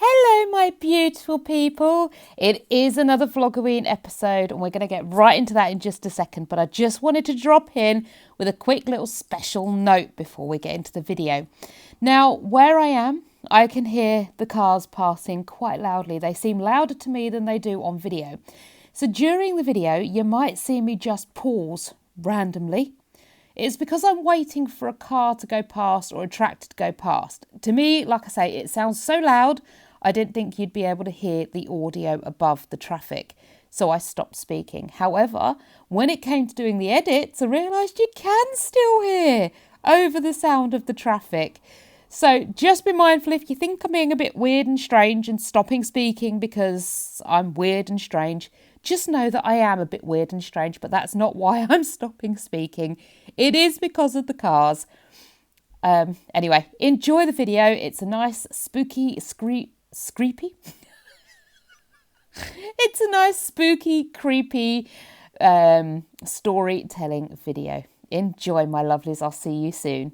Hello, my beautiful people. It is another vloggoween episode, and we're going to get right into that in just a second. But I just wanted to drop in with a quick little special note before we get into the video. Now, where I am, I can hear the cars passing quite loudly. They seem louder to me than they do on video. So during the video, you might see me just pause randomly. It's because I'm waiting for a car to go past or a tractor to go past. To me, like I say, it sounds so loud, I didn't think you'd be able to hear the audio above the traffic. So I stopped speaking. However, when it came to doing the edits, I realised you can still hear over the sound of the traffic. So just be mindful if you think I'm being a bit weird and strange and stopping speaking because I'm weird and strange. Just know that I am a bit weird and strange, but that's not why I'm stopping speaking. It is because of the cars. Anyway, enjoy the video. It's a nice, spooky, creepy. It's a nice, spooky, creepy storytelling video. Enjoy, my lovelies. I'll see you soon.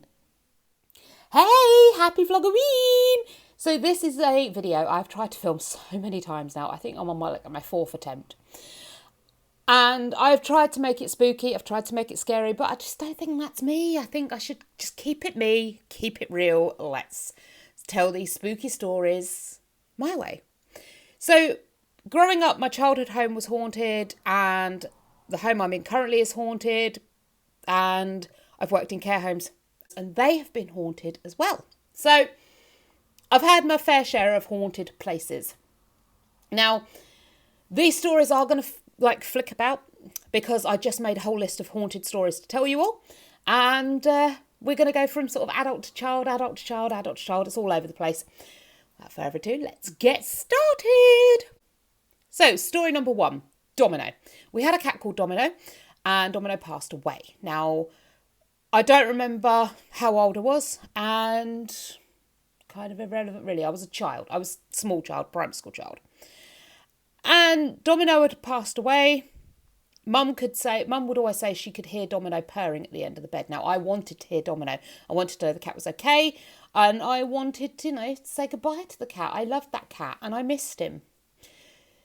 Hey, happy vloggoween! So this is a video I've tried to film so many times now. I think I'm on my fourth attempt. And I've tried to make it spooky, I've tried to make it scary, but I just don't think that's me. I think I should just keep it me, keep it real. Let's tell these spooky stories my way. So growing up, my childhood home was haunted and the home I'm in currently is haunted, and I've worked in care homes and they have been haunted as well. So I've had my fair share of haunted places. Now, these stories are going to flick about because I just made a whole list of haunted stories to tell you all. And we're going to go from sort of adult to child, adult to child, adult to child. It's all over the place. Without further ado, let's get started. So, story number 1, Domino. We had a cat called Domino and Domino passed away. Now, I don't remember how old I was and kind of irrelevant really. I was a child. I was a small child, primary school child. And Domino had passed away. Mum would always say she could hear Domino purring at the end of the bed. Now, I wanted to hear Domino. I wanted to know the cat was okay. And I wanted to, say goodbye to the cat. I loved that cat and I missed him.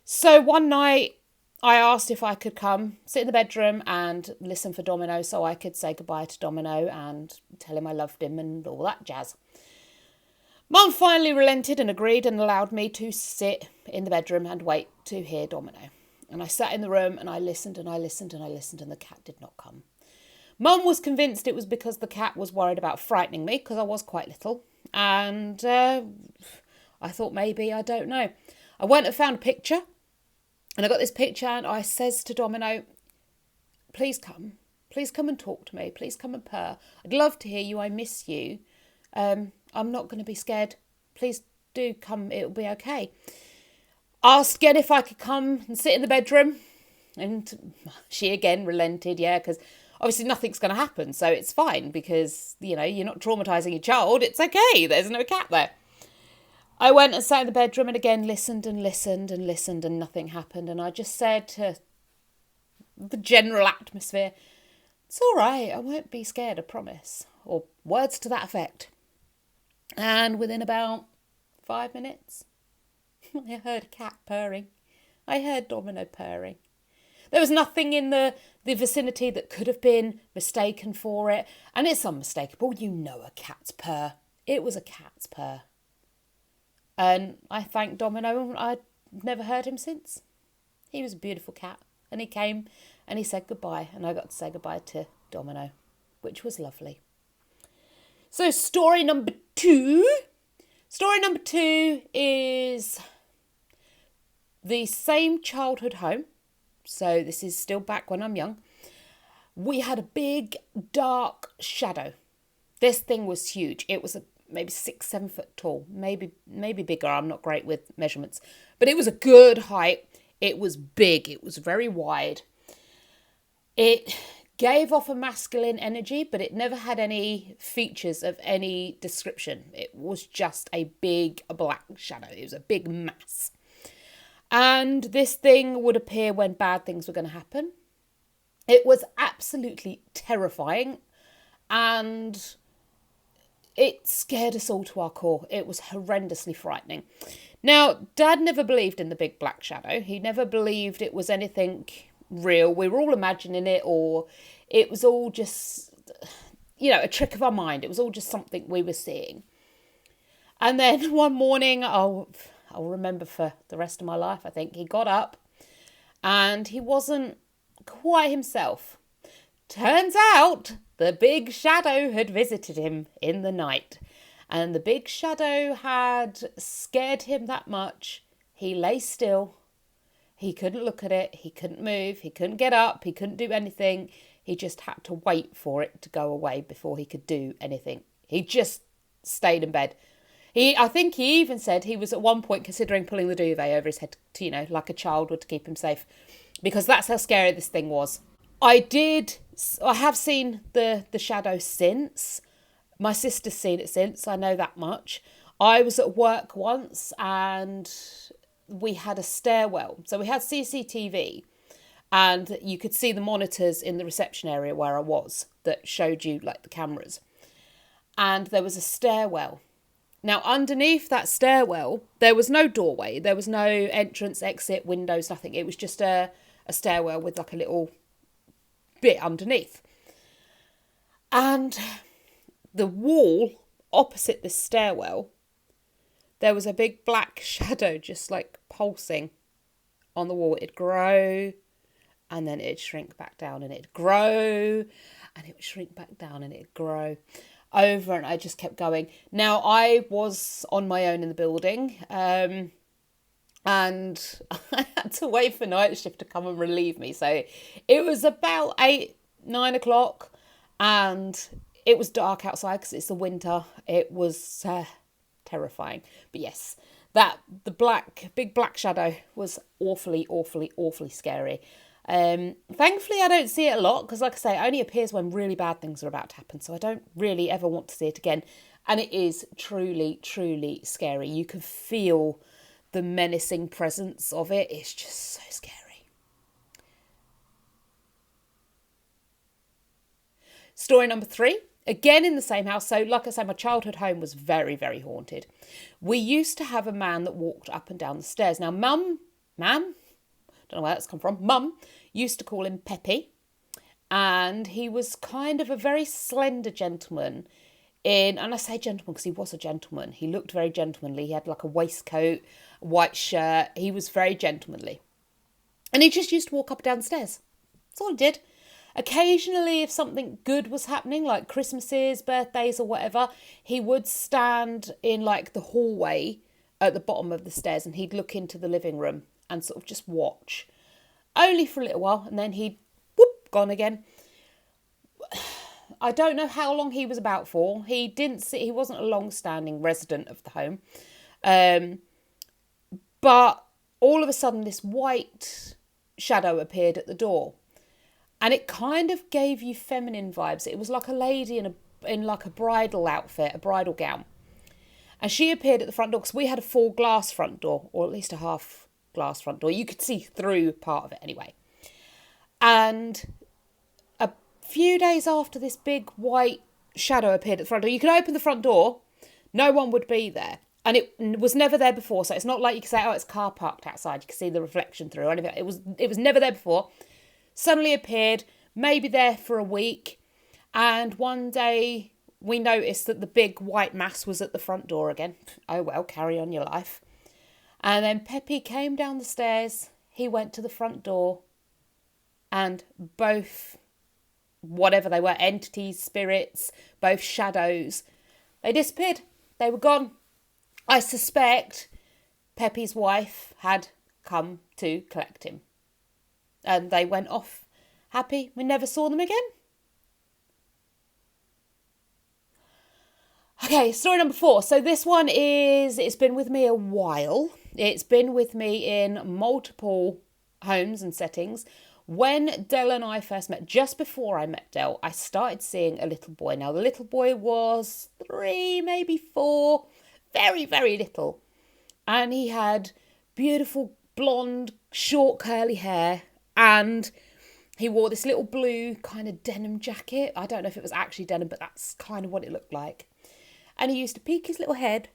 So one night I asked if I could come, sit in the bedroom and listen for Domino so I could say goodbye to Domino and tell him I loved him and all that jazz. Mum finally relented and agreed and allowed me to sit in the bedroom and wait to hear Domino. And I sat in the room and I listened and I listened and I listened and the cat did not come. Mum was convinced it was because the cat was worried about frightening me because I was quite little. And I thought maybe, I don't know. I went and found a picture and I got this picture and I says to Domino, please come and talk to me. Please come and purr. I'd love to hear you. I miss you. I'm not going to be scared. Please do come. It'll be okay. Asked again if I could come and sit in the bedroom. And she again relented, because obviously nothing's going to happen. So it's fine because, you're not traumatising your child. It's okay. There's no cat there. I went and sat in the bedroom and again listened and listened and listened and nothing happened. And I just said to the general atmosphere, it's all right. I won't be scared, I promise. Or words to that effect. And within about 5 minutes, I heard a cat purring. I heard Domino purring. There was nothing in the vicinity that could have been mistaken for it. And it's unmistakable. A cat's purr. It was a cat's purr. And I thanked Domino and I'd never heard him since. He was a beautiful cat. And he came and he said goodbye. And I got to say goodbye to Domino, which was lovely. So story number 2. Story number 2 is the same childhood home. So this is still back when I'm young. We had a big dark shadow. This thing was huge. It was maybe 6-7 foot tall, maybe bigger. I'm not great with measurements, but it was a good height. It was big. It was very wide. It gave off a masculine energy, but it never had any features of any description. It was just a big black shadow. It was a big mass. And this thing would appear when bad things were going to happen. It was absolutely terrifying. And it scared us all to our core. It was horrendously frightening. Now, Dad never believed in the big black shadow. He never believed it was anything real. We were all imagining it, or it was all just, a trick of our mind. It was all just something we were seeing. And then one morning, I'll remember for the rest of my life, I think, he got up and he wasn't quite himself. Turns out the big shadow had visited him in the night. And the big shadow had scared him that much. He lay still. He couldn't look at it. He couldn't move. He couldn't get up. He couldn't do anything. He just had to wait for it to go away before he could do anything. He just stayed in bed. I think he even said he was at one point considering pulling the duvet over his head, like a child would, to keep him safe. Because that's how scary this thing was. I have seen the shadow since. My sister's seen it since, I know that much. I was at work once and we had a stairwell. So we had CCTV and you could see the monitors in the reception area where I was that showed you like the cameras. And there was a stairwell. Now, underneath that stairwell, there was no doorway. There was no entrance, exit, windows, nothing. It was just a stairwell with like a little bit underneath. And the wall opposite the stairwell, there was a big black shadow just like pulsing on the wall. It'd grow and then it'd shrink back down, and it'd grow and it would shrink back down, and it'd grow over, and I just kept going. Now, I was on my own in the building, and I had to wait for night shift to come and relieve me. So it was about 8-9 o'clock and it was dark outside because it's the winter. It was terrifying. But yes, the big black shadow was awfully, awfully, awfully scary. Thankfully, I don't see it a lot because, like I say, it only appears when really bad things are about to happen. So I don't really ever want to see it again. And it is truly, truly scary. You can feel the menacing presence of it. It's just so scary. Story number 3. Again in the same house. So like I say, my childhood home was very, very haunted. We used to have a man that walked up and down the stairs. Now, Mum, don't know where that's come from. Mum used to call him Pepe. And he was kind of a very slender gentleman. And I say gentleman because he was a gentleman. He looked very gentlemanly. He had like a waistcoat, a white shirt. He was very gentlemanly. And he just used to walk up and down the stairs. That's all he did. Occasionally, if something good was happening, like Christmases, birthdays or whatever, he would stand in like the hallway at the bottom of the stairs and he'd look into the living room and sort of just watch. Only for a little while, and then he'd gone again. I don't know how long he was about for. He wasn't a long-standing resident of the home. But all of a sudden this white shadow appeared at the door. And it kind of gave you feminine vibes. It was like a lady in like a bridal outfit, a bridal gown. And she appeared at the front door because we had a full glass front door, or at least a half glass front door. You could see through part of it anyway. And a few days after this big white shadow appeared at the front door, you could open the front door, no one would be there. And it was never there before. So it's not like you could say, oh, it's car parked outside. You can see the reflection through or anything. It was never there before. Suddenly appeared, maybe there for a week. And one day we noticed that the big white mass was at the front door again. Oh, well, carry on your life. And then Pepe came down the stairs. He went to the front door. And both, whatever they were, entities, spirits, both shadows, they disappeared. They were gone. I suspect Pepe's wife had come to collect him. And they went off happy. We never saw them again. Okay, story number 4. So this one it's been with me a while. It's been with me in multiple homes and settings. When Del and I first met, just before I met Del, I started seeing a little boy. Now, the little boy was 3, maybe 4, very, very little. And he had beautiful blonde, short, curly hair. And he wore this little blue kind of denim jacket. I don't know if it was actually denim, but that's kind of what it looked like. And he used to peek his little head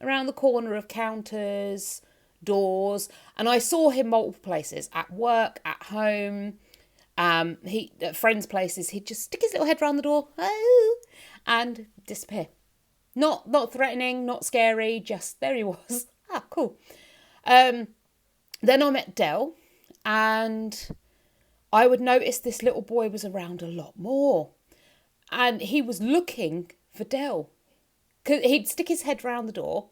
around the corner of counters, doors, and I saw him multiple places, at work, at home, he at friends' places. He'd just stick his little head round the door, oh, and disappear. Not threatening, not scary, just there he was. Ah, cool. Then I met Del, and I would notice this little boy was around a lot more, and he was looking for Del. He'd stick his head round the door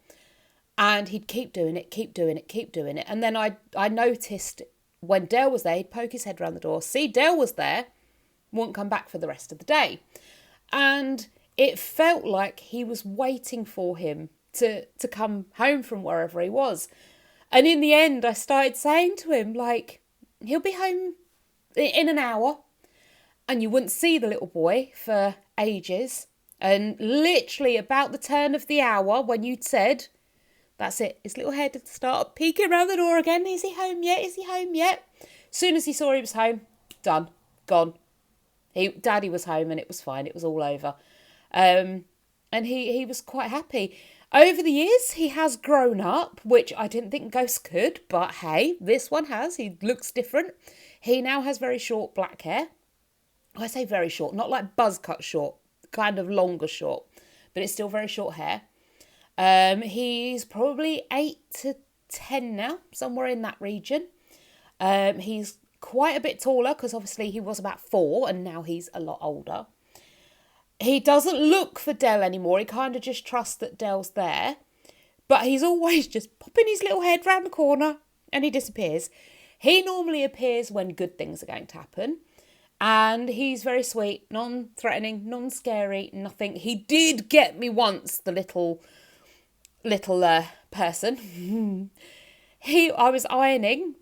and he'd keep doing it. And then I noticed when Dale was there, he'd poke his head round the door, see Dale was there, wouldn't come back for the rest of the day. And it felt like he was waiting for him to come home from wherever he was. And in the end, I started saying to him, like, he'll be home in an hour. And you wouldn't see the little boy for ages. And literally about the turn of the hour, when you'd said, that's it, his little head had started peeking around the door again. Is he home yet? Is he home yet? As soon as he saw he was home, done, gone. Daddy was home and it was fine. It was all over. And he was quite happy. Over the years, he has grown up, which I didn't think ghosts could. But hey, this one has. He looks different. He now has very short black hair. I say very short, not like buzz cut short. Kind of longer short, but it's still very short hair. He's probably 8 to 10 now, somewhere in that region. He's quite a bit taller because obviously he was about 4 and now he's a lot older. He doesn't look for Del anymore. He kind of just trusts that Del's there, but he's always just popping his little head round the corner and he disappears. He normally appears when good things are going to happen. And he's very sweet, non-threatening, non-scary, nothing. He did get me once, the little person. I was ironing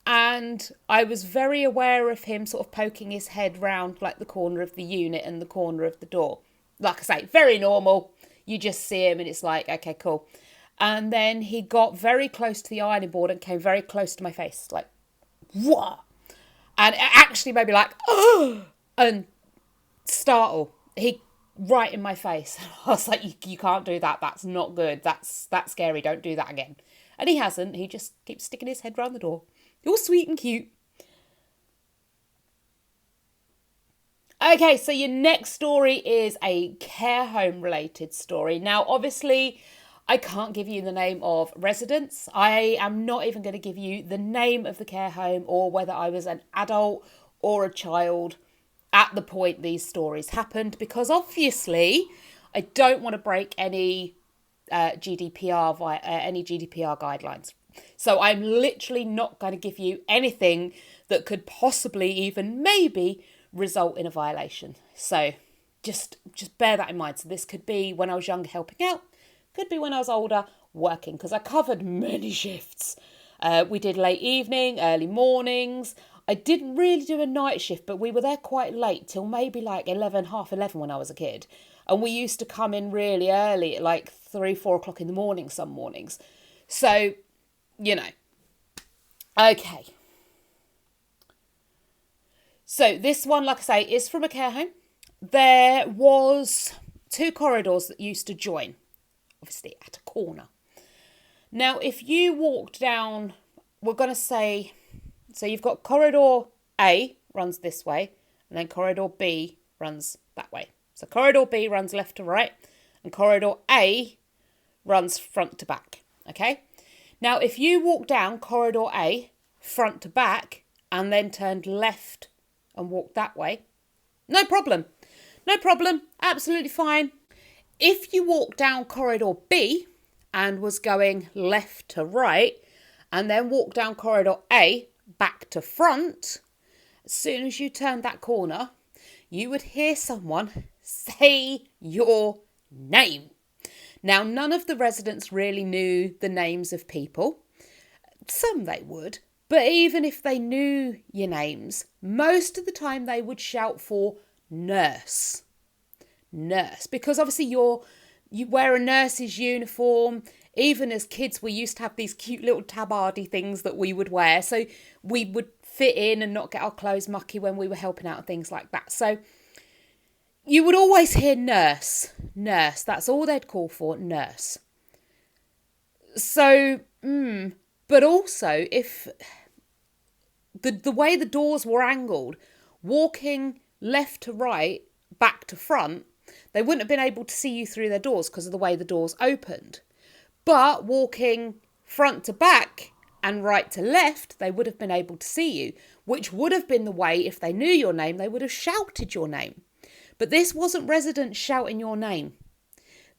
and I was very aware of him sort of poking his head round like the corner of the unit and the corner of the door. Like I say, very normal. You just see him and it's like, okay, cool. And then he got very close to the ironing board and came very close to my face. Like, what? And it actually made me like, oh, and startle. He right in my face. I was like, you can't do that. That's not good. That's scary. Don't do that again. And he hasn't. He just keeps sticking his head round the door. All sweet and cute. Okay, so your next story is a care home related story. Now, obviously, I can't give you the name of residents. I am not even going to give you the name of the care home or whether I was an adult or a child at the point these stories happened, because obviously I don't want to break any GDPR guidelines. So I'm literally not going to give you anything that could possibly even maybe result in a violation. So just bear that in mind. So this could be when I was younger helping out. Could be when I was older working, because I covered many shifts. We did late evening, early mornings. I didn't really do a night shift, but we were there quite late, till maybe like 11, half 11 when I was a kid. And we used to come in really early, at like 3, 4 o'clock in the morning some mornings. So, you know. Okay. So this one, like I say, is from a care home. There was 2 corridors that used to join. Obviously at a corner. Now, if you walked down, we're going to say, so you've got corridor A runs this way, and then corridor B runs that way. So corridor B runs left to right, and corridor A runs front to back. Okay? Now, if you walk down corridor A, front to back, and then turned left and walked that way, no problem. No problem. Absolutely fine. If you walk down corridor B and was going left to right and then walk down corridor A back to front, as soon as you turned that corner, you would hear someone say your name. Now, none of the residents really knew the names of people. Some they would, but even if they knew your names, most of the time they would shout for nurse. Nurse, because obviously you wear a nurse's uniform. Even as kids, we used to have these cute little tabardie things that we would wear, so we would fit in and not get our clothes mucky when we were helping out and things like that. So you would always hear nurse, nurse. That's all they'd call for, nurse. So, but also if the way the doors were angled, walking left to right, back to front, they wouldn't have been able to see you through their doors because of the way the doors opened. But walking front to back and right to left, they would have been able to see you, which would have been the way, if they knew your name, they would have shouted your name. But this wasn't residents shouting your name.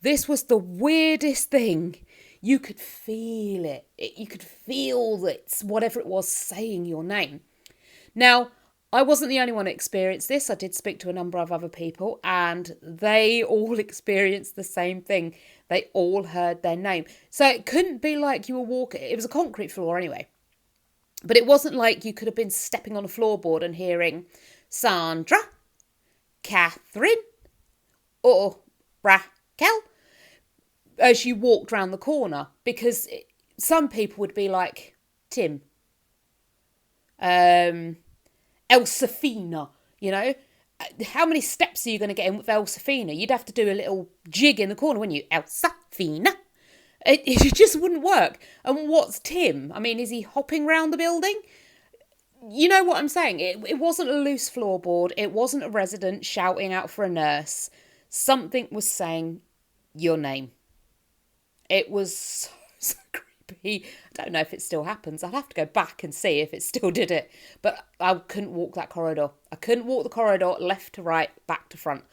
This was the weirdest thing. You could feel it. You could feel that whatever it was saying your name. Now, I wasn't the only one who experienced this. I did speak to a number of other people and they all experienced the same thing. They all heard their name. So it couldn't be like you were walking. It was a concrete floor anyway. But it wasn't like you could have been stepping on a floorboard and hearing Sandra, Catherine, or Raquel as you walked round the corner. Because some people would be like, Tim, Elsafina, you know. How many steps are you going to get in with Elsafina? You'd have to do a little jig in the corner, wouldn't you? Elsafina. It just wouldn't work. And what's Tim? I mean, is he hopping round the building? You know what I'm saying? It wasn't a loose floorboard. It wasn't a resident shouting out for a nurse. Something was saying your name. It was so creepy. I don't know if it still happens. I'd have to go back and see if it still did it. But I couldn't walk that corridor. I couldn't walk the corridor left to right, back to front.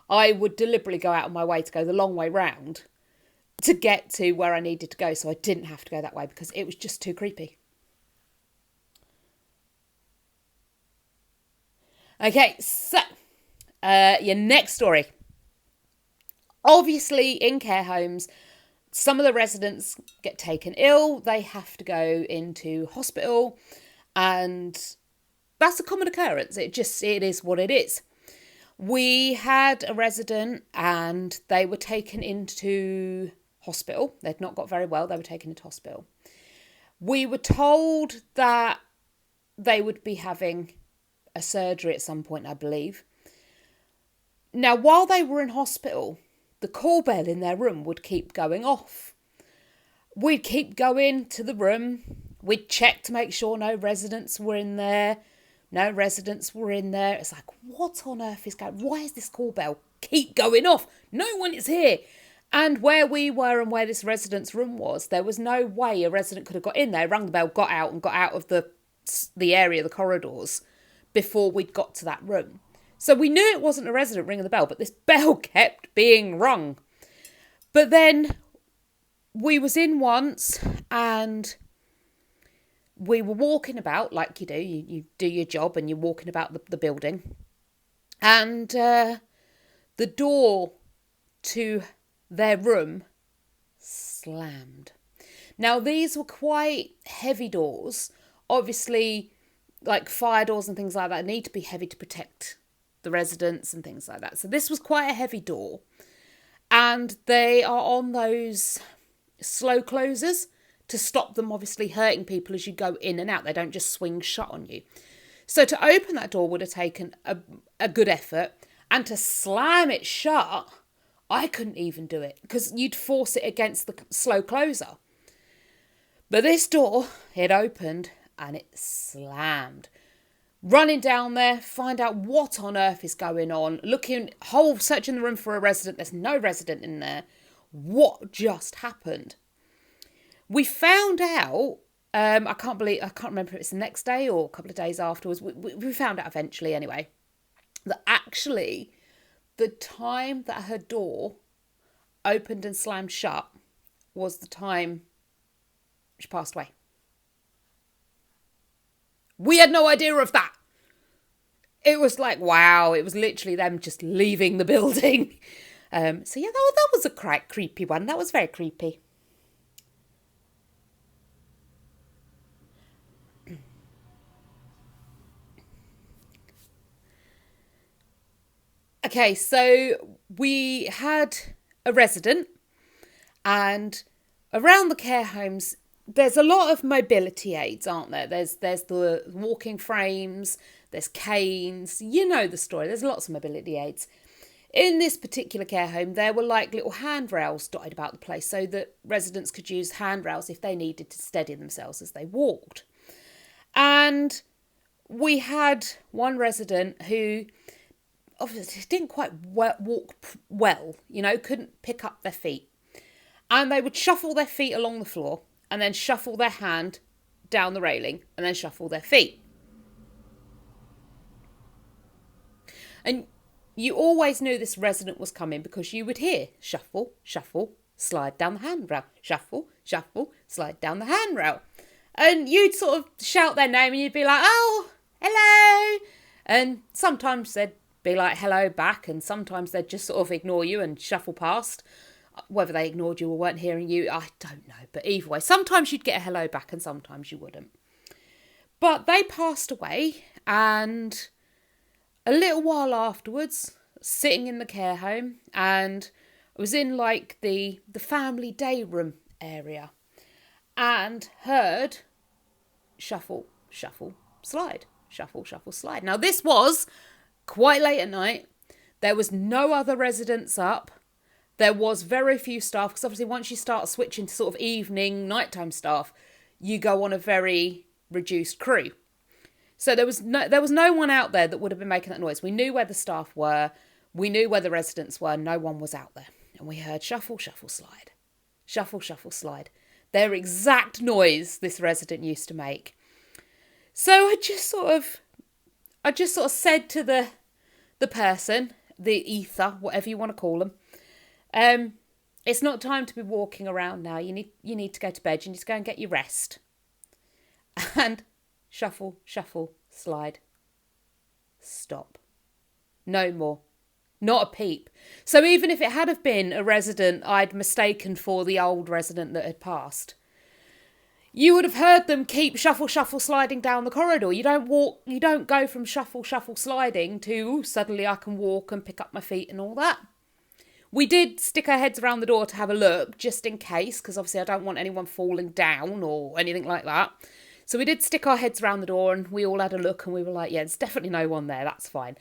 I would deliberately go out of my way to go the long way round to get to where I needed to go, so I didn't have to go that way because it was just too creepy. Okay, so your next story. Obviously, in care homes, some of the residents get taken ill. They have to go into hospital, and that's a common occurrence. It is what it is. We had a resident and they were taken into hospital. They'd not got very well. They were taken into hospital. We were told that they would be having a surgery at some point, I believe. Now, while they were in hospital, the call bell in their room would keep going off. We'd keep going to the room. We'd check to make sure no residents were in there. No residents were in there. It's like, what on earth is going on? Why is this call bell keep going off? No one is here. And where we were and where this resident's room was, there was no way a resident could have got in there, rang the bell, got out and got out of the area, the corridors, before we'd got to that room. So we knew it wasn't a resident ringing the bell, but this bell kept being rung. But then we was in once and we were walking about like you do. You do your job and you're walking about the building. And the door to their room slammed. Now, these were quite heavy doors. Obviously, like fire doors and things like that need to be heavy to protect the residents and things like that. So this was quite a heavy door. And they are on those slow closers to stop them obviously hurting people as you go in and out. They don't just swing shut on you. So to open that door would have taken a good effort. And to slam it shut, I couldn't even do it because you'd force it against the slow closer. But this door, it opened and it slammed. Running down there, find out what on earth is going on. Searching the room for a resident. There's no resident in there. What just happened? We found out, I can't remember if it's the next day or a couple of days afterwards. We found out eventually anyway, that actually the time that her door opened and slammed shut was the time she passed away. We had no idea of that. It was like, wow, it was literally them just leaving the building. So yeah, that was a quite creepy one. That was very creepy. Okay, so we had a resident, and around the care homes, there's a lot of mobility aids, aren't there? There's the walking frames, there's canes. You know the story. There's lots of mobility aids. In this particular care home, there were like little handrails dotted about the place so that residents could use handrails if they needed to steady themselves as they walked. And we had one resident who obviously didn't quite walk well, couldn't pick up their feet. And they would shuffle their feet along the floor and then shuffle their hand down the railing and then shuffle their feet. And you always knew this resident was coming because you would hear shuffle, shuffle, slide down the handrail, shuffle, shuffle, slide down the handrail. And you'd sort of shout their name and you'd be like, oh, hello. And sometimes they'd be like, hello back. And sometimes they'd just sort of ignore you and shuffle past. Whether they ignored you or weren't hearing you, I don't know. But either way, sometimes you'd get a hello back and sometimes you wouldn't. But they passed away, and a little while afterwards, sitting in the care home, and I was in like the family day room area and heard shuffle, shuffle, slide, shuffle, shuffle, slide. Now this was quite late at night. There was no other residents up. There was very few staff, because obviously once you start switching to sort of evening, nighttime staff, you go on a very reduced crew. So there was no one out there that would have been making that noise. We knew where the staff were. We knew where the residents were. No one was out there. And we heard shuffle, shuffle, slide. Shuffle, shuffle, slide. Their exact noise this resident used to make. So I just sort of said to the person, the ether, whatever you want to call them, it's not time to be walking around now. You need to go to bed. You need to go and get your rest. And shuffle, shuffle, slide. Stop. No more. Not a peep. So even if it had have been a resident I'd mistaken for the old resident that had passed, you would have heard them keep shuffle, shuffle, sliding down the corridor. You don't go from shuffle, shuffle, sliding to suddenly I can walk and pick up my feet and all that. We did stick our heads around the door to have a look, just in case, because obviously I don't want anyone falling down or anything like that. So we did stick our heads around the door and we all had a look and we were like, yeah, there's definitely no one there, that's fine.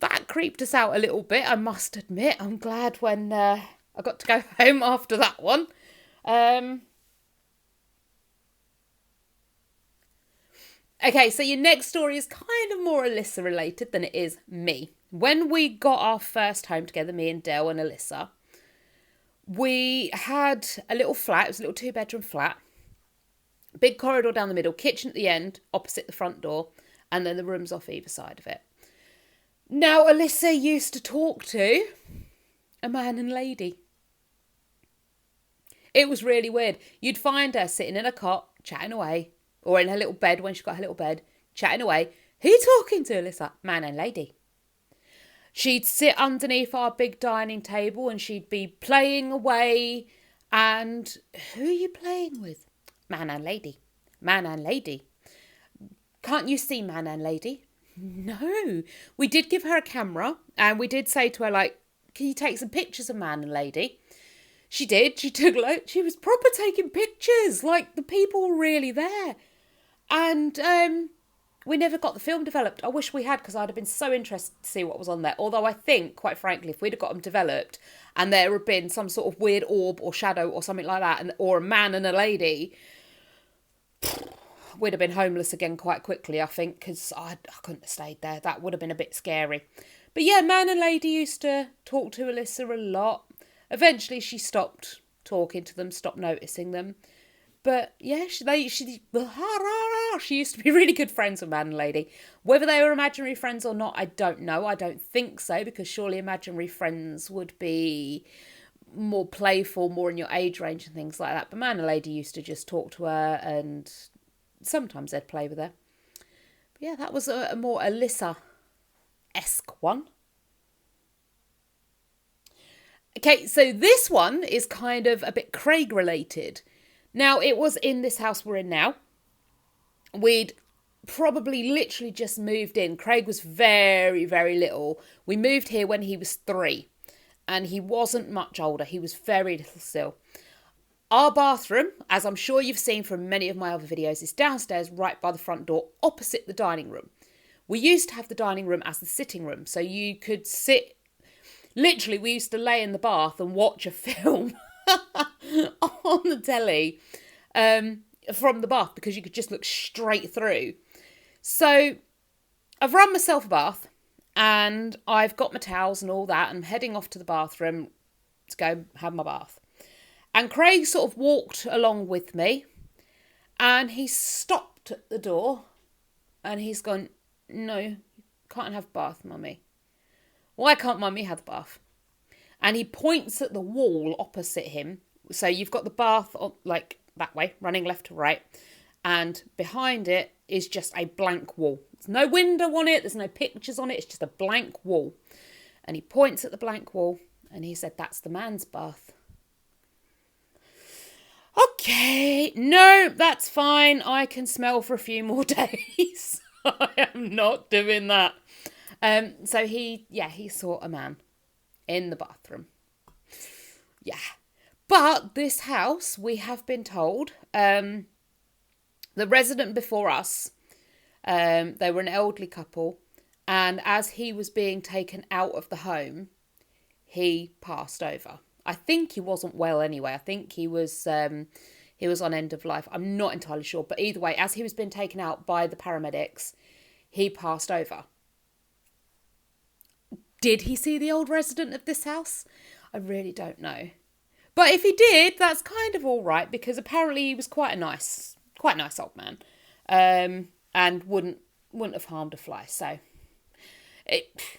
That creeped us out a little bit, I must admit. I'm glad when I got to go home after that one. Okay, so your next story is kind of more Alyssa related than it is me. When we got our first home together, me and Del and Alyssa, we had a little flat. It was a little 2-bedroom flat. Big corridor down the middle, kitchen at the end, opposite the front door, and then the rooms off either side of it. Now, Alyssa used to talk to a man and lady. It was really weird. You'd find her sitting in a cot, chatting away, or in her little bed when she got her little bed, chatting away. Who are you talking to, Alyssa? Man and lady. She'd sit underneath our big dining table and she'd be playing away. And who are you playing with? Man and lady. Man and lady. Can't you see man and lady? No. We did give her a camera and we did say to her, like, can you take some pictures of man and lady? She did. She was proper taking pictures. Like, the people were really there. And we never got the film developed. I wish we had, because I'd have been so interested to see what was on there. Although I think, quite frankly, if we'd have got them developed and there had been some sort of weird orb or shadow or something like that, or a man and a lady, we'd have been homeless again quite quickly, I think, because I couldn't have stayed there. That would have been a bit scary. But yeah, man and lady used to talk to Alyssa a lot. Eventually she stopped talking to them, stopped noticing them. But yeah, she used to be really good friends with man and lady. Whether they were imaginary friends or not, I don't know. I don't think so, because surely imaginary friends would be more playful, more in your age range and things like that. But man and lady used to just talk to her and sometimes they'd play with her. But yeah, that was a more Alyssa-esque one. Okay, so this one is kind of a bit Craig related. Now, it was in this house we're in now. We'd probably literally just moved in. Craig was very, very little. We moved here when he was 3. And he wasn't much older. He was very little still. Our bathroom, as I'm sure you've seen from many of my other videos, is downstairs right by the front door, opposite the dining room. We used to have the dining room as the sitting room. So you could sit Literally, we used to lay in the bath and watch a film on the telly from the bath because you could just look straight through. So I've run myself a bath and I've got my towels and all that and I'm heading off to the bathroom to go have my bath. And Craig sort of walked along with me and he stopped at the door and he's gone, no, you can't have a bath, Mummy. Why can't Mummy have the bath? And he points at the wall opposite him. So you've got the bath like that way, running left to right. And behind it is just a blank wall. There's no window on it. There's no pictures on it. It's just a blank wall. And he points at the blank wall and he said, that's the man's bath. Okay, no, that's fine. I can smell for a few more days. I am not doing that. So he saw a man in the bathroom. Yeah. But this house, we have been told, the resident before us, they were an elderly couple, and as he was being taken out of the home, he passed over. I think he wasn't well anyway. I think he was on end of life. I'm not entirely sure. But either way, as he was being taken out by the paramedics, he passed over. Did he see the old resident of this house? I really don't know. But if he did, that's kind of all right because apparently he was quite a nice old man, and wouldn't have harmed a fly. So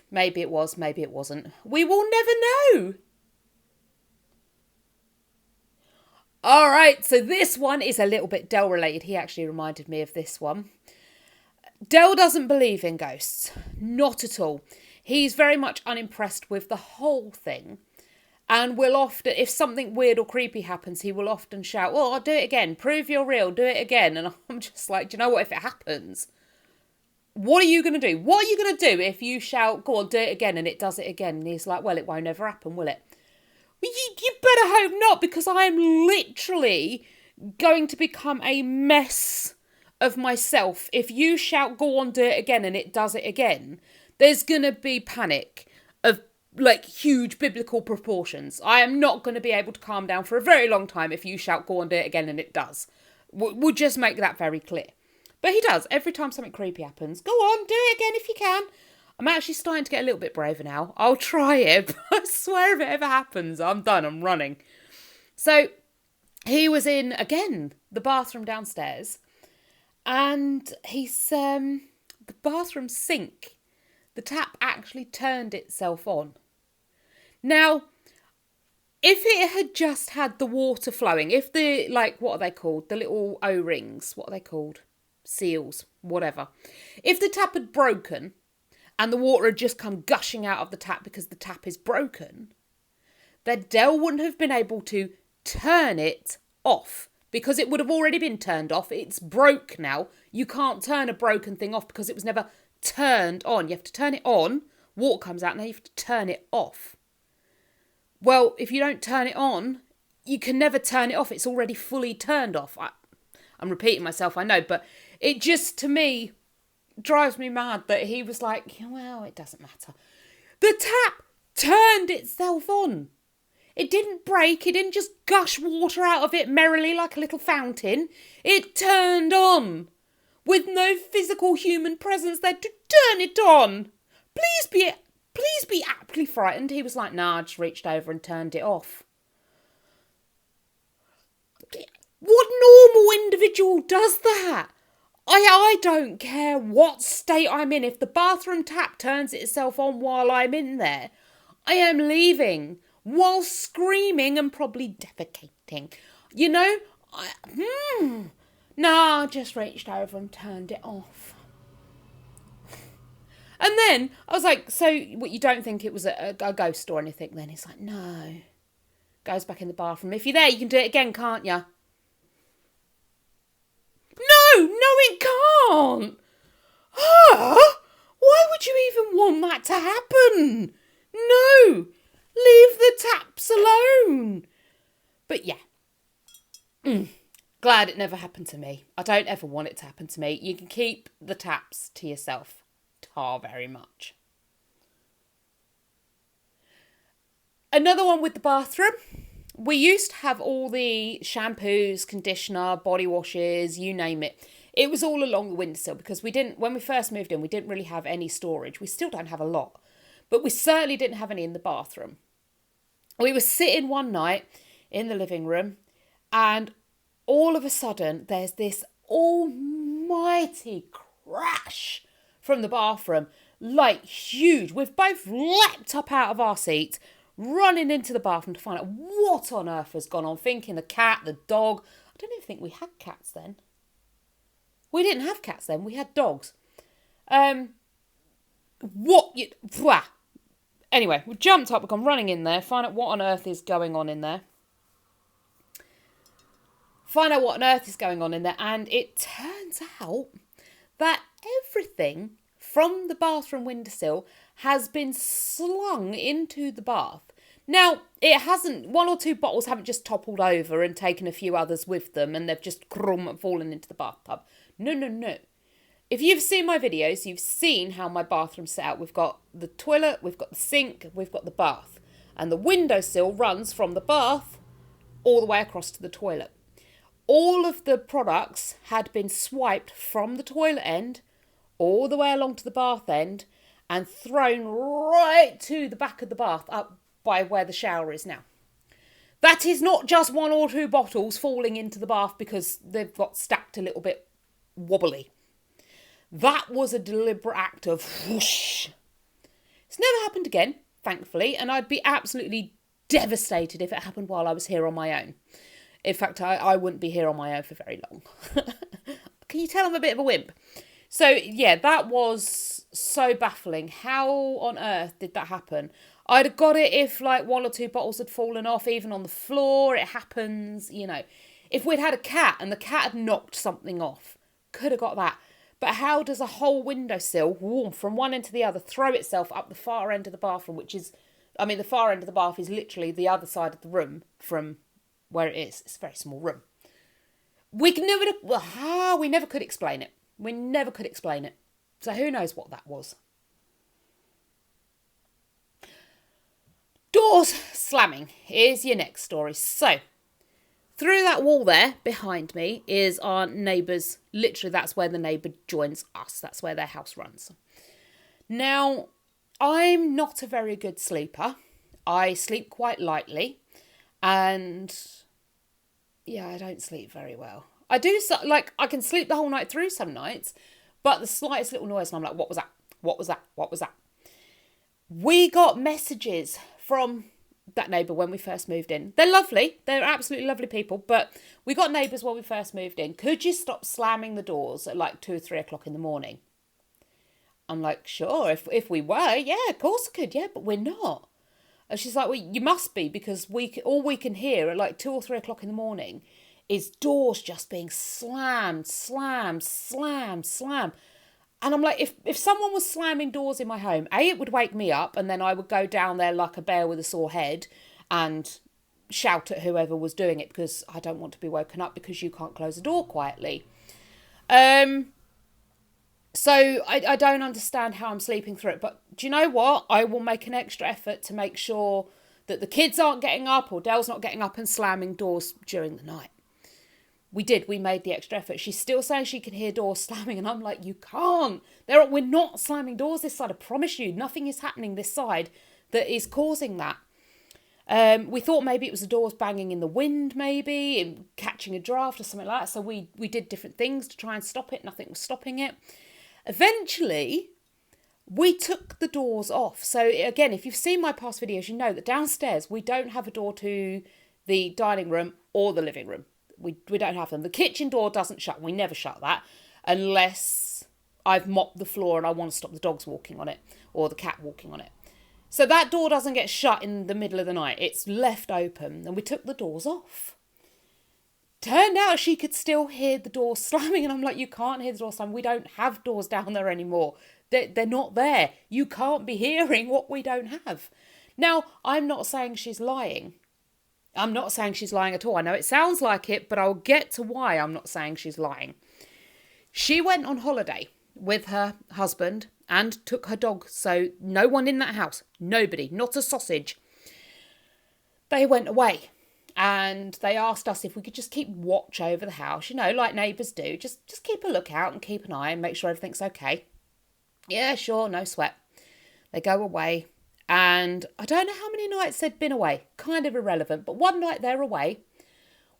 maybe it was, maybe it wasn't. We will never know. All right, so this one is a little bit Del related. He actually reminded me of this one. Del doesn't believe in ghosts. Not at all. He's very much unimpressed with the whole thing. And will often, if something weird or creepy happens, he will often shout, well, I'll do it again. Prove you're real. Do it again. And I'm just like, do you know what? If it happens, what are you going to do? What are you going to do if you shout, go on, do it again, and it does it again? And he's like, well, it won't ever happen, will it? Well, you better hope not, because I am literally going to become a mess of myself. If you shout, go on, do it again, and it does it again, there's going to be panic of like huge biblical proportions. I am not going to be able to calm down for a very long time if you shout, go on, do it again, and it does. We'll just make that very clear. But he does. Every time something creepy happens, go on, do it again if you can. I'm actually starting to get a little bit braver now. I'll try it, but I swear if it ever happens, I'm done. I'm running. So he was in, again, the bathroom downstairs. And he's, the bathroom sink, the tap actually turned itself on. Now, if it had just had the water flowing, if the, like, what are they called? The little O-rings, what are they called? Seals, whatever. If the tap had broken and the water had just come gushing out of the tap because the tap is broken, then Del wouldn't have been able to turn it off because it would have already been turned off. It's broke now. You can't turn a broken thing off because it was never turned on. You have to turn it on, water comes out, now you have to turn it off. Well, if you don't turn it on, you can never turn it off. It's already fully turned off. I'm repeating myself, I know, but it just, to me, drives me mad that he was like, well, it doesn't matter. The tap turned itself on. It didn't break. It didn't just gush water out of it merrily like a little fountain. It turned on with no physical human presence there to turn it on. Please be aptly frightened. He was like, nah, I just reached over and turned it off. What normal individual does that? I don't care what state I'm in. If the bathroom tap turns itself on while I'm in there, I am leaving while screaming and probably defecating. You know, I just reached over and turned it off. And then I was like, so what, you don't think it was a ghost or anything then? He's like, no. Goes back in the bathroom. If you're there, you can do it again, can't you? No, it can't. Why would you even want that to happen? No, leave the taps alone. But yeah, glad it never happened to me. I don't ever want it to happen to me. You can keep the taps to yourself. Tar very much. Another one with the bathroom. We used to have all the shampoos, conditioner, body washes, you name it. It was all along the windowsill because when we first moved in, we didn't really have any storage. We still don't have a lot, but we certainly didn't have any in the bathroom. We were sitting one night in the living room and all of a sudden there's this almighty crash from the bathroom, like huge. We've both leapt up out of our seats, running into the bathroom to find out what on earth has gone on, thinking the cat, the dog. I don't even think we had cats then. We didn't have cats then, we had dogs. Anyway, we jumped up, we've gone running in there, find out what on earth is going on in there. And it turns out that everything from the bathroom windowsill has been slung into the bath. Now, one or two bottles haven't just toppled over and taken a few others with them and they've just fallen into the bathtub. No. If you've seen my videos, you've seen how my bathroom's set out. We've got the toilet, we've got the sink, we've got the bath. And the windowsill runs from the bath all the way across to the toilet. All of the products had been swiped from the toilet end all the way along to the bath end and thrown right to the back of the bath up by where the shower is now. That is not just one or two bottles falling into the bath because they've got stacked a little bit wobbly. That was a deliberate act of whoosh. It's never happened again, thankfully, and I'd be absolutely devastated if it happened while I was here on my own. In fact, I wouldn't be here on my own for very long. Can you tell I'm a bit of a wimp? So, yeah, that was so baffling. How on earth did that happen? I'd have got it if, like, one or two bottles had fallen off, even on the floor. It happens, you know. If we'd had a cat and the cat had knocked something off, could have got that. But how does a whole windowsill, from one end to the other, throw itself up the far end of the bathroom, the far end of the bath is literally the other side of the room from where it is. It's a very small room. We never could explain it. We never could explain it. So who knows what that was. Doors slamming is your next story. So, through that wall there behind me is our neighbour's. Literally, that's where the neighbour joins us. That's where their house runs. Now, I'm not a very good sleeper. I sleep quite lightly. And, yeah, I don't sleep very well. I can sleep the whole night through some nights. But the slightest little noise and I'm like, what was that? What was that? What was that? We got messages from that neighbour when we first moved in. They're lovely. They're absolutely lovely people. But we got neighbours when we first moved in. Could you stop slamming the doors at like 2 or 3 o'clock in the morning? I'm like, sure. If we were, yeah, of course I could. Yeah, but we're not. And she's like, well, you must be because all we can hear at like 2 or 3 o'clock in the morning is doors just being slammed. And I'm like, if someone was slamming doors in my home, it would wake me up and then I would go down there like a bear with a sore head and shout at whoever was doing it because I don't want to be woken up because you can't close the door quietly. So I don't understand how I'm sleeping through it. But do you know what? I will make an extra effort to make sure that the kids aren't getting up or Dell's not getting up and slamming doors during the night. We made the extra effort. She's still saying she can hear doors slamming and I'm like, you can't. We're not slamming doors this side, I promise you. Nothing is happening this side that is causing that. We thought maybe it was the doors banging in the wind maybe, and catching a draft or something like that. So we did different things to try and stop it. Nothing was stopping it. Eventually, we took the doors off. So again, if you've seen my past videos, you know that downstairs we don't have a door to the dining room or the living room. We don't have them. The kitchen door doesn't shut. We never shut that unless I've mopped the floor and I want to stop the dogs walking on it or the cat walking on it. So that door doesn't get shut in the middle of the night. It's left open and we took the doors off. Turned out she could still hear the door slamming and I'm like, you can't hear the door slamming. We don't have doors down there anymore. They're not there. You can't be hearing what we don't have. Now, I'm not saying she's lying. I'm not saying she's lying at all. I know it sounds like it, but I'll get to why I'm not saying she's lying. She went on holiday with her husband and took her dog. So no one in that house. Nobody. Not a sausage. They went away and they asked us if we could just keep watch over the house, like neighbours do. Just keep a lookout and keep an eye and make sure everything's okay. Yeah, sure, no sweat. They go away. And I don't know how many nights they'd been away. Kind of irrelevant. But one night they're away.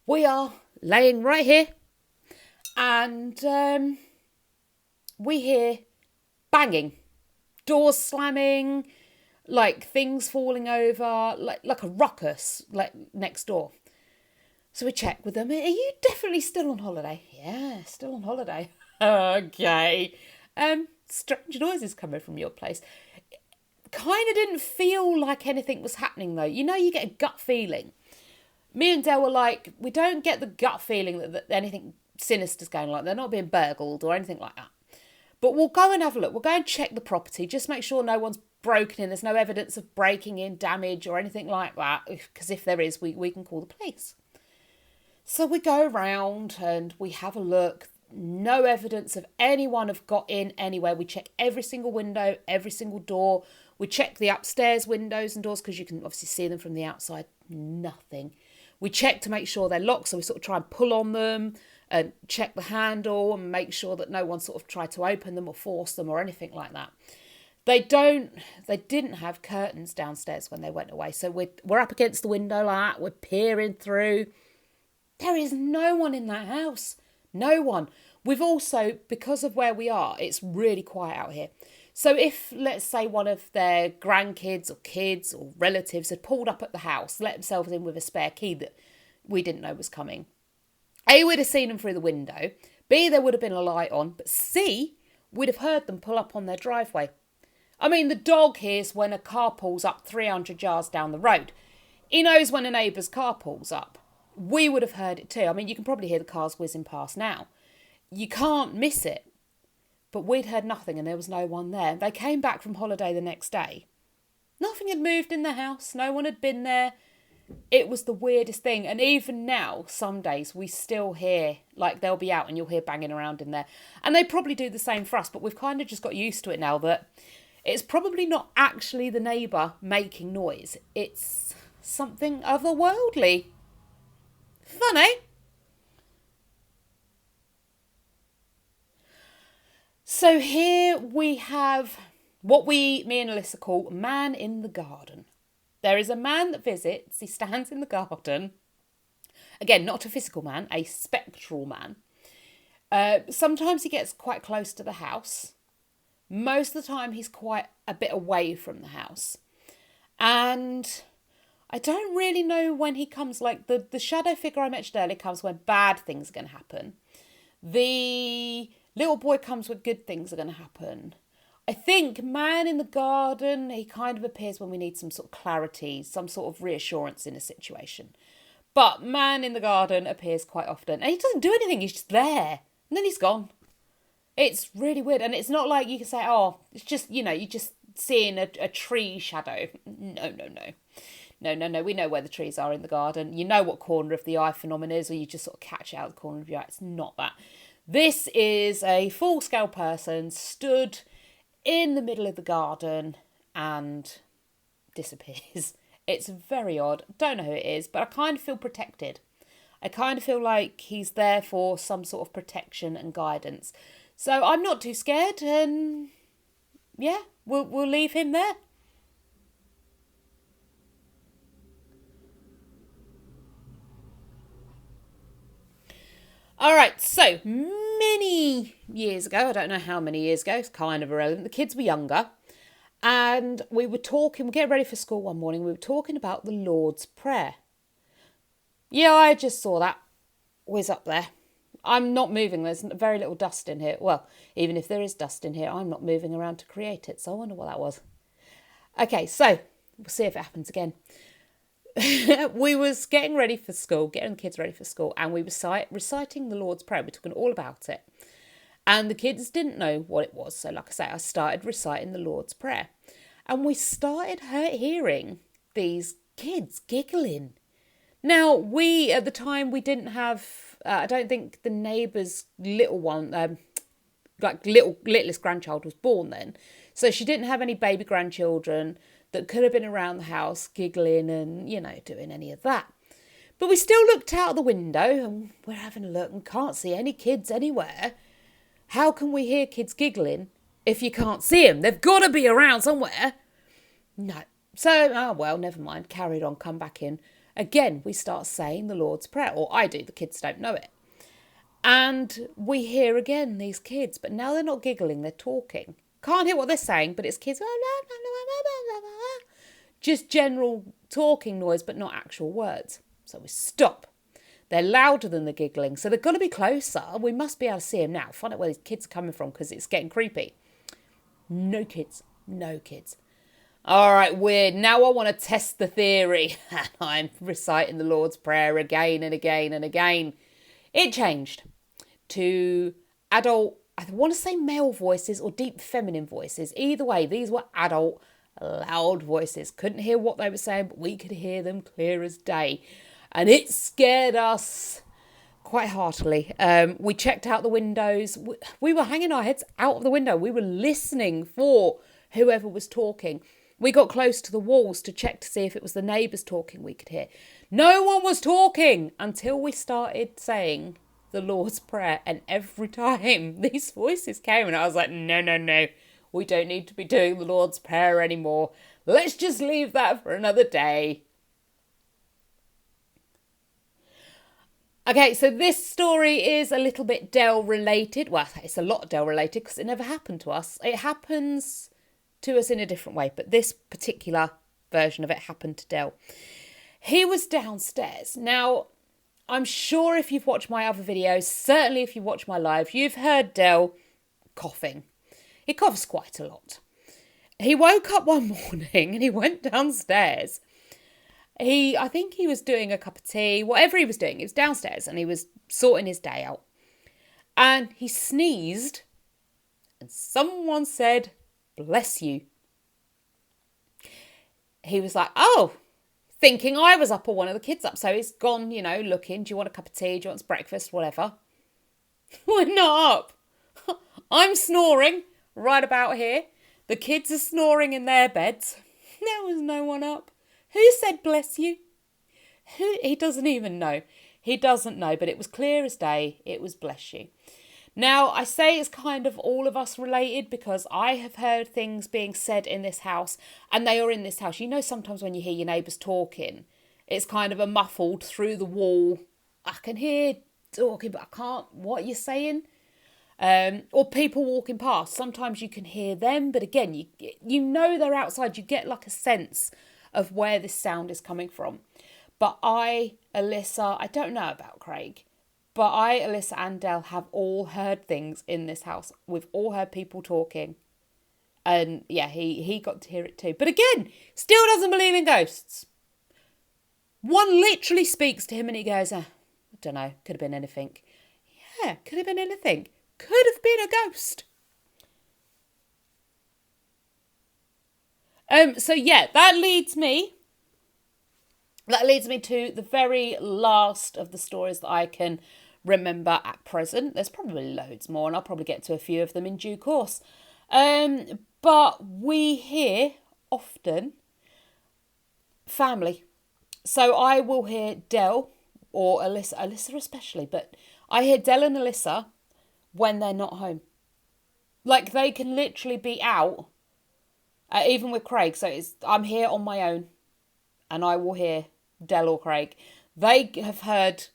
We are laying right here. And we hear banging. Doors slamming. Like things falling over. Like a ruckus. Like next door. So we check with them. Are you definitely still on holiday? Yeah, still on holiday. Okay. Strange noises coming from your place. Kind of didn't feel like anything was happening though. You get a gut feeling. Me and Dale were like, we don't get the gut feeling that anything sinister's going on. They're not being burgled or anything like that. But we'll go and have a look. We'll go and check the property. Just make sure no one's broken in. There's no evidence of breaking in, damage or anything like that. Because if there is, we can call the police. So we go around and we have a look. No evidence of anyone have got in anywhere. We check every single window, every single door. We check the upstairs windows and doors because you can obviously see them from the outside. Nothing. We check to make sure they're locked, so we sort of try and pull on them and check the handle and make sure that no one sort of tried to open them or force them or anything like that. They didn't have curtains downstairs when they went away, so we're up against the window like that. We're peering through. There is no one in that house. No one. We've also, because of where we are, it's really quiet out here. So if, let's say, one of their grandkids or kids or relatives had pulled up at the house, let themselves in with a spare key that we didn't know was coming, A, we'd have seen them through the window. B, there would have been a light on. But C, we'd have heard them pull up on their driveway. I mean, the dog hears when a car pulls up 300 yards down the road. He knows when a neighbour's car pulls up. We would have heard it too. I mean, you can probably hear the cars whizzing past now. You can't miss it. But we'd heard nothing and there was no one there. They came back from holiday the next day. Nothing had moved in the house. No one had been there. It was the weirdest thing. And even now, some days, we still hear, like they'll be out and you'll hear banging around in there. And they probably do the same for us, but we've kind of just got used to it now that it's probably not actually the neighbour making noise. It's something otherworldly. Fun, eh? So here we have what me and Alyssa call man in the garden. There is a man that visits, he stands in the garden. Again, not a physical man, a spectral man. Sometimes he gets quite close to the house. Most of the time he's quite a bit away from the house. And I don't really know when he comes, like the shadow figure I mentioned earlier comes when bad things are going to happen. The little boy comes when good things are going to happen. I think man in the garden, he kind of appears when we need some sort of clarity, some sort of reassurance in a situation. But man in the garden appears quite often. And he doesn't do anything, he's just there. And then he's gone. It's really weird. And it's not like you can say, oh, it's just, you're just seeing a tree shadow. No. No. We know where the trees are in the garden. You know what corner of the eye phenomenon is, or you just sort of catch it out the corner of your eye. It's not that. This is a full-scale person stood in the middle of the garden and disappears. It's very odd. Don't know who it is, but I kind of feel protected. I kind of feel like he's there for some sort of protection and guidance. So I'm not too scared, and yeah, we'll leave him there. All right, so many years ago, I don't know how many years ago, it's kind of irrelevant, the kids were younger, and we were getting ready for school one morning, we were talking about the Lord's Prayer. Yeah, I just saw that whiz up there. I'm not moving, there's very little dust in here. Well, even if there is dust in here, I'm not moving around to create it, so I wonder what that was. Okay, so we'll see if it happens again. We was getting ready for school, getting the kids ready for school, and we were reciting the Lord's Prayer. We're talking all about it. And the kids didn't know what it was. So like I say, I started reciting the Lord's Prayer. And we started hearing these kids giggling. Now, at the time, we didn't have, I don't think the neighbour's little one, littlest grandchild was born then. So she didn't have any baby grandchildren that could have been around the house giggling and, doing any of that. But we still looked out the window and we're having a look and can't see any kids anywhere. How can we hear kids giggling if you can't see them? They've got to be around somewhere. No. So, never mind. Carried on, come back in. Again, we start saying the Lord's Prayer, or I do, the kids don't know it. And we hear again these kids, but now they're not giggling, they're talking. Can't hear what they're saying, but it's kids. Just general talking noise, but not actual words. So we stop. They're louder than the giggling, so they've got to be closer. We must be able to see them now. Find out where these kids are coming from because it's getting creepy. No kids. No kids. All right, weird. Now I want to test the theory. And I'm reciting the Lord's Prayer again and again and again. It changed to adult, I want to say male voices or deep feminine voices. Either way, these were adult, loud voices. Couldn't hear what they were saying, but we could hear them clear as day. And it scared us quite heartily. We checked out the windows. We were hanging our heads out of the window. We were listening for whoever was talking. We got close to the walls to check to see if it was the neighbours talking we could hear. No one was talking until we started saying the Lord's Prayer. And every time these voices came and I was like, no, we don't need to be doing the Lord's Prayer anymore. Let's just leave that for another day. Okay, so this story is a little bit Dell related. Well, it's a lot Dell related because it never happened to us. It happens to us in a different way, but this particular version of it happened to Dell. He was downstairs. Now, I'm sure if you've watched my other videos, certainly if you watch my live, you've heard Dell coughing. He coughs quite a lot. He woke up one morning and he went downstairs. I think he was doing a cup of tea, whatever he was doing. He was downstairs and he was sorting his day out. And he sneezed and someone said, "Bless you." He was like, oh, thinking I was up or one of the kids up. So he's gone, looking. Do you want a cup of tea? Do you want some breakfast? Whatever. We're not up. I'm snoring right about here. The kids are snoring in their beds. There was no one up. Who said bless you? He doesn't even know. He doesn't know, but it was clear as day. It was bless you. Now, I say it's kind of all of us related because I have heard things being said in this house and they are in this house. Sometimes when you hear your neighbours talking, it's kind of a muffled through the wall. I can hear talking, but I can't. What are you saying? Or people walking past. Sometimes you can hear them, but again, you know they're outside. You get like a sense of where this sound is coming from. But Alyssa, I don't know about Craig, but Alyssa and Dell have all heard things in this house. We've all heard people talking. And yeah, he got to hear it too. But again, still doesn't believe in ghosts. One literally speaks to him and he goes, I don't know, could have been anything. Yeah, could have been anything. Could have been a ghost. So yeah, that leads me to the very last of the stories that I can remember at present. There's probably loads more and I'll probably get to a few of them in due course. But we hear often family. So I will hear Dell or Alyssa especially, but I hear Dell and Alyssa when they're not home. Like they can literally be out, even with Craig. So I'm here on my own and I will hear Dell or Craig. They have heard,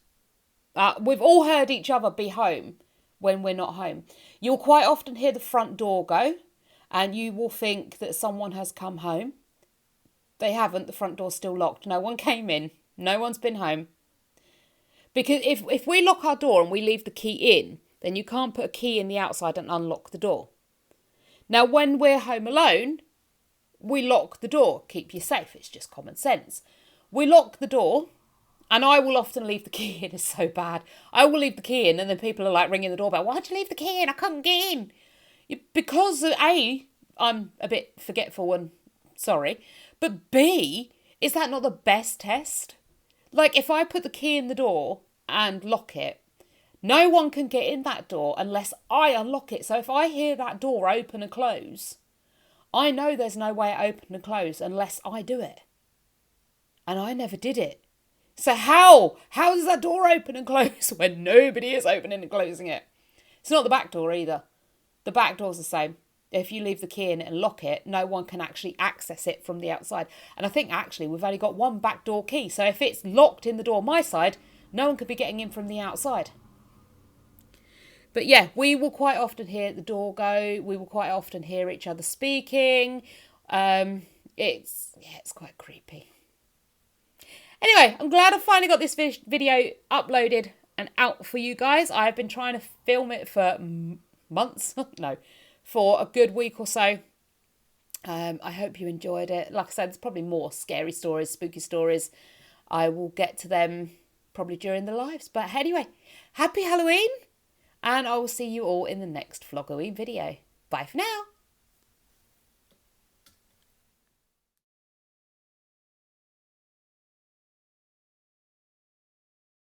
we've all heard each other be home when we're not home. You'll quite often hear the front door go and you will think that someone has come home. They haven't. The front door's still locked. No one came in. No one's been home. Because if we lock our door and we leave the key in, then you can't put a key in the outside and unlock the door. Now, when we're home alone, we lock the door. Keep you safe. It's just common sense. We lock the door, and I will often leave the key in. It's so bad. I will leave the key in, and then people are like ringing the doorbell. Why'd you leave the key in? I couldn't get in. Because A, I'm a bit forgetful and sorry. But B, is that not the best test? Like, if I put the key in the door and lock it, no one can get in that door unless I unlock it. So if I hear that door open and close, I know there's no way it open and close unless I do it. And I never did it. So how? How does that door open and close when nobody is opening and closing it? It's not the back door either. The back door's the same. If you leave the key in it and lock it, no one can actually access it from the outside. And I think actually we've only got one back door key. So if it's locked in the door my side, no one could be getting in from the outside. But yeah, we will quite often hear the door go. We will quite often hear each other speaking. It's quite creepy. Anyway, I'm glad I finally got this video uploaded and out for you guys. I've been trying to film it for months. No, for a good week or so. I hope you enjoyed it. Like I said, there's probably more scary stories, spooky stories. I will get to them probably during the lives. But anyway, happy Halloween. And I will see you all in the next vloggoween video. Bye for now.